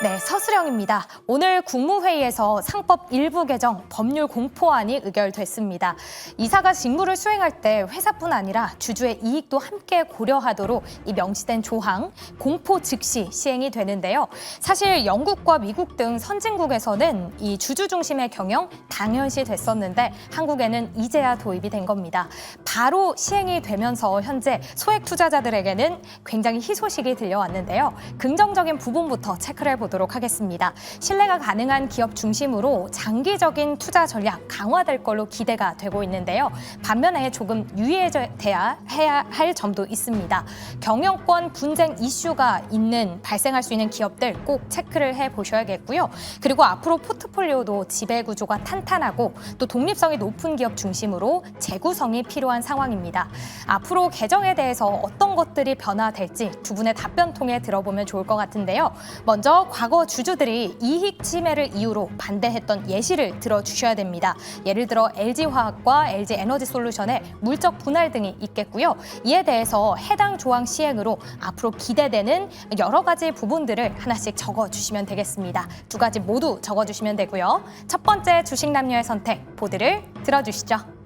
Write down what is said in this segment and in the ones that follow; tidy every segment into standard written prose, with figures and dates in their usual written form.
네, 서수령입니다. 오늘 국무회의에서 상법 일부 개정 법률 공포안이 의결됐습니다. 이사가 직무를 수행할 때 회사뿐 아니라 주주의 이익도 함께 고려하도록 이 명시된 조항, 공포 즉시 시행이 되는데요. 사실 영국과 미국 등 선진국에서는 이 주주 중심의 경영 당연시 됐었는데 한국에는 이제야 도입이 된 겁니다. 바로 시행이 되면서 현재 소액 투자자들에게는 굉장히 희소식이 들려왔는데요. 긍정적인 부분부터 체크를 해보도록 하겠습니다. 신뢰가 가능한 기업 중심으로 장기적인 투자 전략 강화될 걸로 기대가 되고 있는데요. 반면에 조금 유의해야 할 점도 있습니다. 경영권 분쟁 이슈가 발생할 수 있는 기업들 꼭 체크를 해보셔야겠고요. 그리고 앞으로 포트폴리오도 지배 구조가 탄탄하고 또 독립성이 높은 기업 중심으로 재구성이 필요한 상황입니다. 앞으로 개정에 대해서 어떤 것들이 변화될지 두 분의 답변 통해 들어보면 좋을 것 같은데요. 먼저 과거 주주들이 이익 침해를 이유로 반대했던 예시를 들어주셔야 됩니다. 예를 들어 LG화학과 LG에너지솔루션의 물적 분할 등이 있겠고요. 이에 대해서 해당 조항 시행으로 앞으로 기대되는 여러 가지 부분들을 하나씩 적어주시면 되겠습니다. 두 가지 모두 적어주시면 되고요. 첫 번째 주식 남녀의 선택 보드를 들어주시죠.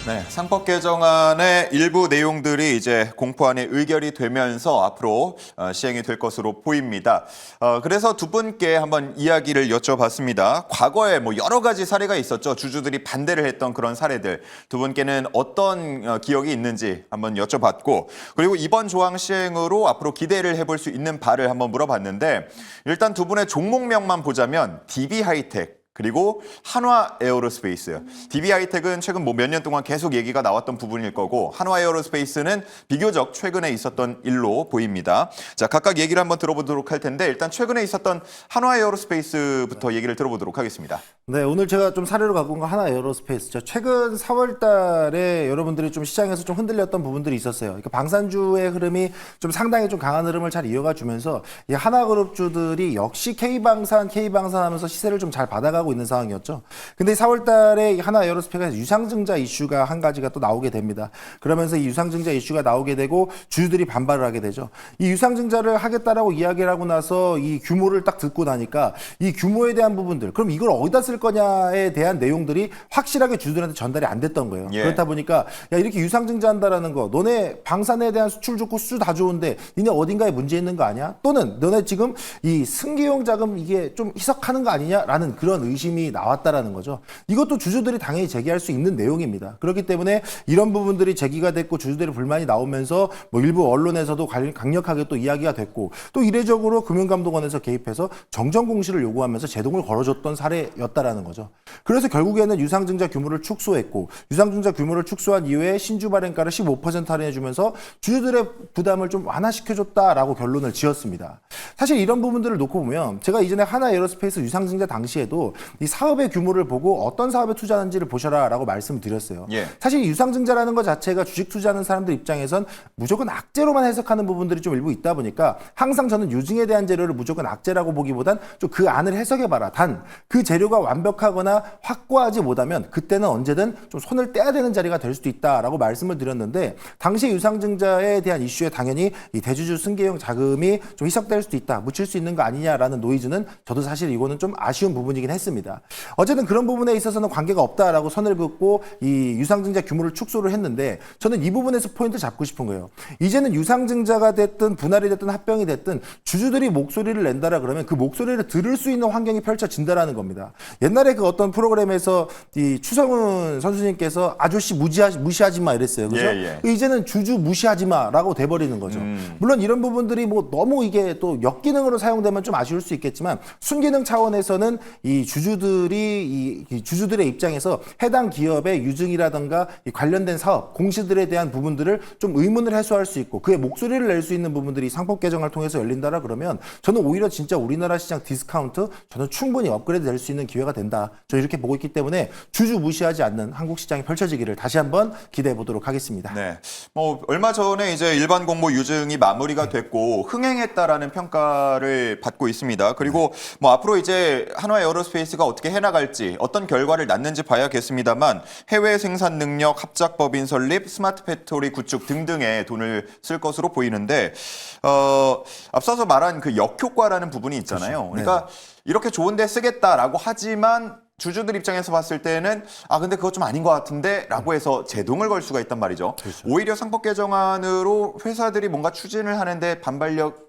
네, 상법 개정안의 일부 내용들이 이제 공포안에 의결이 되면서 앞으로 시행이 될 것으로 보입니다. 그래서 두 분께 한번 이야기를 여쭤봤습니다. 과거에 여러 가지 사례가 있었죠. 주주들이 반대를 했던 그런 사례들. 두 분께는 어떤 기억이 있는지 한번 여쭤봤고, 그리고 이번 조항 시행으로 앞으로 기대를 해볼 수 있는 바를 한번 물어봤는데, 일단 두 분의 종목명만 보자면 DB하이텍, 그리고 한화에어로스페이스. DB하이텍은 최근 몇 년 동안 계속 얘기가 나왔던 부분일 거고, 한화에어로스페이스는 비교적 최근에 있었던 일로 보입니다. 자, 각각 얘기를 한번 들어보도록 할 텐데, 일단 최근에 있었던 한화에어로스페이스부터 얘기를 들어보도록 하겠습니다. 네, 오늘 제가 좀 사례로 갖고 온 거 한화에어로스페이스죠. 최근 4월 달에 여러분들이 좀 시장에서 좀 흔들렸던 부분들이 있었어요. 그러니까 방산주의 흐름이 좀 상당히 좀 강한 흐름을 잘 이어가 주면서 이 하나그룹주들이 역시 K방산 하면서 시세를 좀 잘 받아가고 있는 상황이었죠. 근데 4월 달에 한화에어로스페이스에서 유상증자 이슈가 한 가지가 또 나오게 됩니다. 그러면서 이 유상증자 이슈가 나오게 되고 주주들이 반발을 하게 되죠. 이 유상증자를 하겠다라고 이야기를 하고 나서 이 규모를 딱 듣고 나니까 이 규모에 대한 부분들, 그럼 이걸 어디다 쓸 거냐에 대한 내용들이 확실하게 주주들한테 전달이 안 됐던 거예요. 예. 그렇다 보니까 야, 이렇게 유상증자한다라는 거, 너네 방산에 대한 수출 좋고 수출 다 좋은데 니네 어딘가에 문제 있는 거 아니야? 또는 너네 지금 이 승계용 자금 이게 좀 희석하는 거 아니냐라는 그런 의심이 나왔다라는 거죠. 이것도 주주들이 당연히 제기할 수 있는 내용입니다. 그렇기 때문에 이런 부분들이 제기가 됐고 주주들의 불만이 나오면서 일부 언론에서도 강력하게 또 이야기가 됐고, 또 이례적으로 금융감독원에서 개입해서 정정 공시를 요구하면서 제동을 걸어줬던 사례였다라는 거죠. 그래서 결국에는 유상증자 규모를 축소했고, 유상증자 규모를 축소한 이후에 신주 발행가를 15% 할인해주면서 주주들의 부담을 좀 완화시켜줬다라고 결론을 지었습니다. 사실 이런 부분들을 놓고 보면 제가 이전에 한화에어로스페이스 유상증자 당시에도 이 사업의 규모를 보고 어떤 사업에 투자하는지를 보셔라라고 말씀을 드렸어요. 예. 사실 유상증자라는 것 자체가 주식 투자하는 사람들 입장에선 무조건 악재로만 해석하는 부분들이 좀 일부 있다 보니까 항상 저는 유증에 대한 재료를 무조건 악재라고 보기보단 좀 그 안을 해석해봐라. 단 그 재료가 완벽하거나 확고하지 못하면 그때는 언제든 좀 손을 떼야 되는 자리가 될 수도 있다라고 말씀을 드렸는데, 당시 유상증자에 대한 이슈에 당연히 이 대주주 승계용 자금이 좀 희석될 수도 있다, 묻힐 수 있는 거 아니냐라는 노이즈는 저도 사실 이거는 좀 아쉬운 부분이긴 했습니다. 어쨌든 그런 부분에 있어서는 관계가 없다라고 선을 긋고 이 유상증자 규모를 축소를 했는데, 저는 이 부분에서 포인트 잡고 싶은 거예요. 이제는 유상증자가 됐든 분할이 됐든 합병이 됐든 주주들이 목소리를 낸다라 그러면 그 목소리를 들을 수 있는 환경이 펼쳐진다라는 겁니다. 옛날에 그 어떤 프로그램에서 이 추성훈 선수님께서 아저씨 무시하지 마 이랬어요. 그죠? 예. 이제는 주주 무시하지 마라고 돼버리는 거죠. 물론 이런 부분들이 너무 이게 또 역기능으로 사용되면 좀 아쉬울 수 있겠지만, 순기능 차원에서는 이 주주들이 이 주주들의 입장에서 해당 기업의 유증이라든가 이 관련된 사업, 공시들에 대한 부분들을 좀 의문을 해소할 수 있고 그의 목소리를 낼 수 있는 부분들이 상법 개정을 통해서 열린다라 그러면 저는 오히려 진짜 우리나라 시장 디스카운트 저는 충분히 업그레이드 될 수 있는 기회가 된다. 저 이렇게 보고 있기 때문에 주주 무시하지 않는 한국 시장이 펼쳐지기를 다시 한번 기대해 보도록 하겠습니다. 네. 얼마 전에 이제 일반 공모 유증이 마무리가 됐고 흥행했다라는 평가를 받고 있습니다. 그리고 앞으로 이제 한화에어로스페이스 케이스가 어떻게 해나갈지 어떤 결과를 낳는지 봐야겠습니다만 해외 생산 능력, 합작법인 설립, 스마트 팩토리 구축 등등에 돈을 쓸 것으로 보이는데 앞서서 말한 그 역효과라는 부분이 있잖아요. 그렇죠. 그러니까 이렇게 좋은데 쓰겠다라고 하지만 주주들 입장에서 봤을 때는 근데 그거 좀 아닌 것 같은데 라고 해서 제동을 걸 수가 있단 말이죠. 그렇죠. 오히려 상법 개정안으로 회사들이 뭔가 추진을 하는데 반발력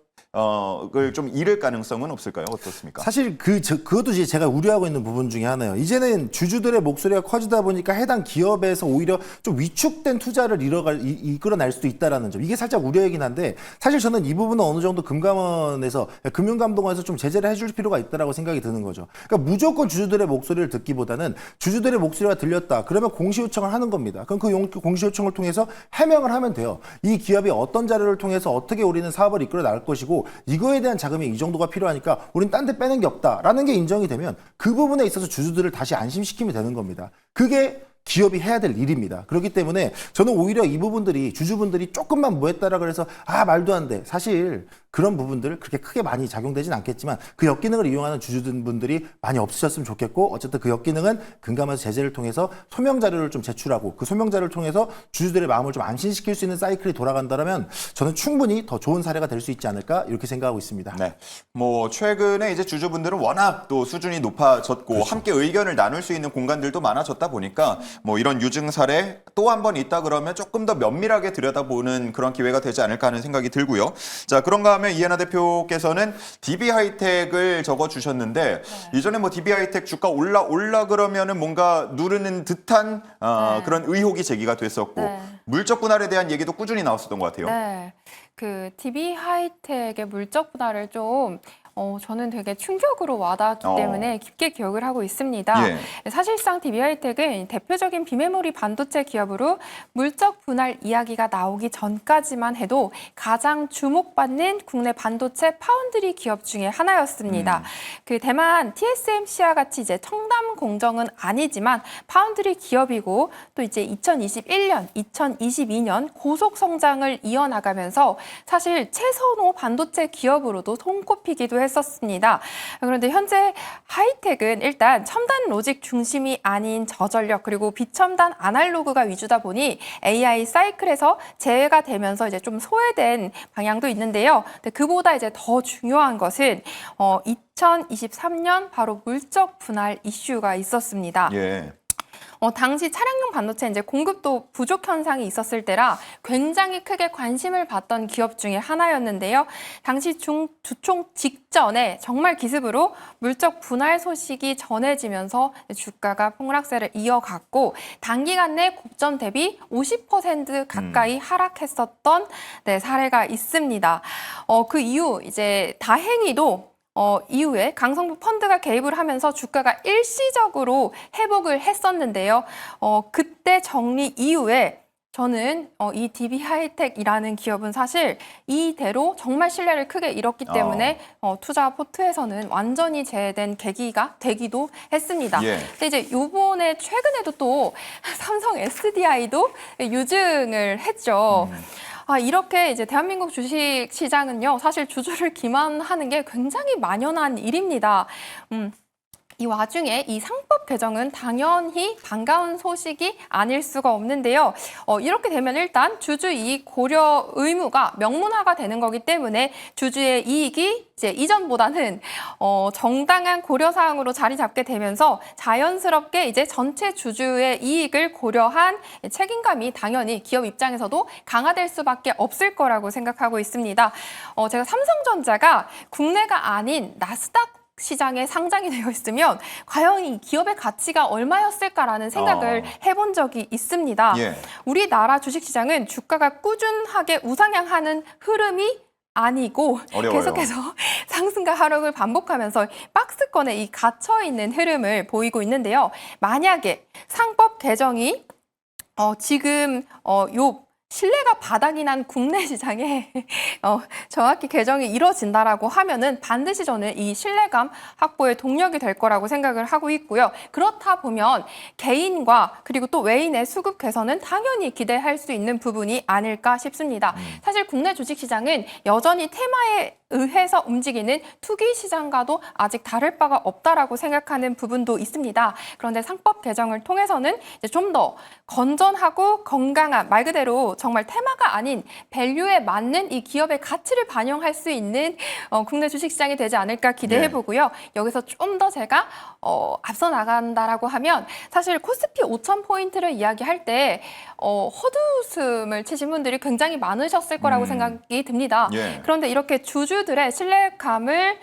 을좀 잃을 가능성은 없을까요? 어떻습니까? 사실 그것도 이제 제가 우려하고 있는 부분 중에 하나예요. 이제는 주주들의 목소리가 커지다 보니까 해당 기업에서 오히려 좀 위축된 투자를 이끌어낼 수도 있다라는 점. 이게 살짝 우려이긴 한데 사실 저는 이 부분은 어느 정도 금감원에서 금융감독원에서 좀 제재를 해줄 필요가 있다라고 생각이 드는 거죠. 그러니까 무조건 주주들의 목소리를 듣기보다는 주주들의 목소리가 들렸다. 그러면 공시 요청을 하는 겁니다. 그럼 그 공시 요청을 통해서 해명을 하면 돼요. 이 기업이 어떤 자료를 통해서 어떻게 우리는 사업을 이끌어 나갈 것이고 이거에 대한 자금이 이 정도가 필요하니까 우린 딴 데 빼는 게 없다라는 게 인정이 되면 그 부분에 있어서 주주들을 다시 안심시키면 되는 겁니다. 그게 기업이 해야 될 일입니다. 그렇기 때문에 저는 오히려 이 부분들이 주주분들이 조금만 뭐 했다라 그래서 말도 안 돼. 사실 그런 부분들 그렇게 크게 많이 작용되진 않겠지만 그 역기능을 이용하는 주주분들이 많이 없으셨으면 좋겠고 어쨌든 그 역기능은 금감원에서 제재를 통해서 소명 자료를 좀 제출하고 그 소명 자료를 통해서 주주들의 마음을 좀 안심시킬 수 있는 사이클이 돌아간다면 저는 충분히 더 좋은 사례가 될 수 있지 않을까 이렇게 생각하고 있습니다. 네. 뭐 최근에 이제 주주분들은 워낙 또 수준이 높아졌고 그렇죠. 함께 의견을 나눌 수 있는 공간들도 많아졌다 보니까 뭐 이런 유증 사례 또 한 번 있다 그러면 조금 더 면밀하게 들여다보는 그런 기회가 되지 않을까 하는 생각이 들고요. 자, 그런가 하면 이해나 대표께서는 DB 하이텍을 적어 주셨는데 이전에 뭐 DB 하이텍 주가 올라 그러면은 뭔가 누르는 듯한 그런 의혹이 제기가 됐었고 물적 분할에 대한 얘기도 꾸준히 나왔었던 것 같아요. 네, 그 DB 하이텍의 물적 분할을 좀 저는 되게 충격으로 와닿았기 때문에 깊게 기억을 하고 있습니다. 예. 사실상 DB 하이텍은 대표적인 비메모리 반도체 기업으로 물적 분할 이야기가 나오기 전까지만 해도 가장 주목받는 국내 반도체 파운드리 기업 중에 하나였습니다. 그 대만 TSMC와 같이 이제 첨단 공정은 아니지만 파운드리 기업이고 또 이제 2021년, 2022년 고속 성장을 이어나가면서 사실 최선호 반도체 기업으로도 손꼽히기도 했었습니다. 그런데 현재 하이텍은 일단 첨단 로직 중심이 아닌 저전력 그리고 비첨단 아날로그가 위주다 보니 AI 사이클에서 제외가 되면서 이제 좀 소외된 방향도 있는데요. 근데 그보다 이제 더 중요한 것은 2023년 바로 물적 분할 이슈가 있었습니다. 예. 당시 차량용 반도체 이제 공급도 부족 현상이 있었을 때라 굉장히 크게 관심을 받던 기업 중에 하나였는데요. 당시 주총 직전에 정말 기습으로 물적 분할 소식이 전해지면서 주가가 폭락세를 이어갔고 단기간 내 고점 대비 50% 가까이 하락했었던 사례가 있습니다. 그 이후 이제 다행히도 이후에 강성부 펀드가 개입을 하면서 주가가 일시적으로 회복을 했었는데요. 그때 정리 이후에 저는 이 DB 하이텍이라는 기업은 사실 이대로 정말 신뢰를 크게 잃었기 때문에 투자 포트에서는 완전히 제외된 계기가 되기도 했습니다. 예. 근데 이제 요번에 최근에도 또 삼성 SDI도 유증을 했죠. 이렇게 이제 대한민국 주식 시장은요, 사실 주주를 기만하는 게 굉장히 만연한 일입니다. 이 와중에 이 상법 개정은 당연히 반가운 소식이 아닐 수가 없는데요. 이렇게 되면 일단 주주 이익 고려 의무가 명문화가 되는 거기 때문에 주주의 이익이 이제 이전보다는 정당한 고려 사항으로 자리 잡게 되면서 자연스럽게 이제 전체 주주의 이익을 고려한 책임감이 당연히 기업 입장에서도 강화될 수밖에 없을 거라고 생각하고 있습니다. 제가 삼성전자가 국내가 아닌 나스닥 시장에 상장이 되어 있으면 과연 이 기업의 가치가 얼마였을까라는 생각을 해본 적이 있습니다. 예. 우리나라 주식시장은 주가가 꾸준하게 우상향하는 흐름이 아니고 어려워요. 계속해서 상승과 하락을 반복하면서 박스권에 이 갇혀있는 흐름을 보이고 있는데요. 만약에 상법 개정이 지금 요 신뢰가 바닥이 난 국내 시장에 정확히 개정이 이뤄진다라고 하면은 반드시 저는 이 신뢰감 확보의 동력이 될 거라고 생각을 하고 있고요. 그렇다 보면 개인과 그리고 또 외인의 수급 개선은 당연히 기대할 수 있는 부분이 아닐까 싶습니다. 사실 국내 주식시장은 여전히 테마에 의해서 움직이는 투기 시장과도 아직 다를 바가 없다라고 생각하는 부분도 있습니다. 그런데 상법 개정을 통해서는 좀 더 건전하고 건강한, 말 그대로 정말 테마가 아닌 밸류에 맞는 이 기업의 가치를 반영할 수 있는 국내 주식시장이 되지 않을까 기대해 보고요. 여기서 좀 더 제가 앞서 나간다라고 하면 사실 코스피 5,000포인트를 이야기할 때 헛웃음을 치신 분들이 굉장히 많으셨을 거라고 생각이 듭니다. 예. 그런데 이렇게 주주들의 신뢰감을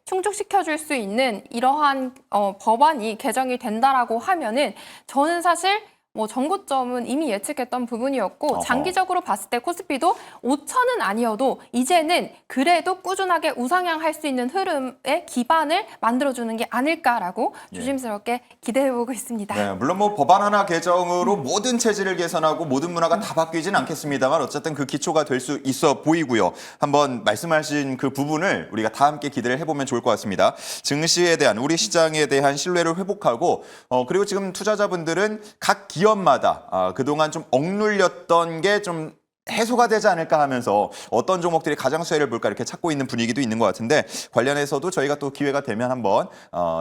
충족시켜줄 수 있는 이러한 법안이 개정이 된다라고 하면은 저는 사실 정고점은 이미 예측했던 부분이었고 어허. 장기적으로 봤을 때 코스피도 5천은 아니어도 이제는 그래도 꾸준하게 우상향할 수 있는 흐름의 기반을 만들어주는 게 아닐까라고 조심스럽게 기대해보고 있습니다. 네, 물론 뭐 법안 하나 개정으로 모든 체질을 개선하고 모든 문화가 다 바뀌진 않겠습니다만 어쨌든 그 기초가 될 수 있어 보이고요. 한번 말씀하신 그 부분을 우리가 다 함께 기대를 해보면 좋을 것 같습니다. 증시에 대한 우리 시장에 대한 신뢰를 회복하고 그리고 지금 투자자분들은 각 기업마다 그동안 좀 억눌렸던 게 좀 해소가 되지 않을까 하면서 어떤 종목들이 가장 수혜를 볼까 이렇게 찾고 있는 분위기도 있는 것 같은데 관련해서도 저희가 또 기회가 되면 한번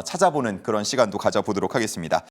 찾아보는 그런 시간도 가져보도록 하겠습니다.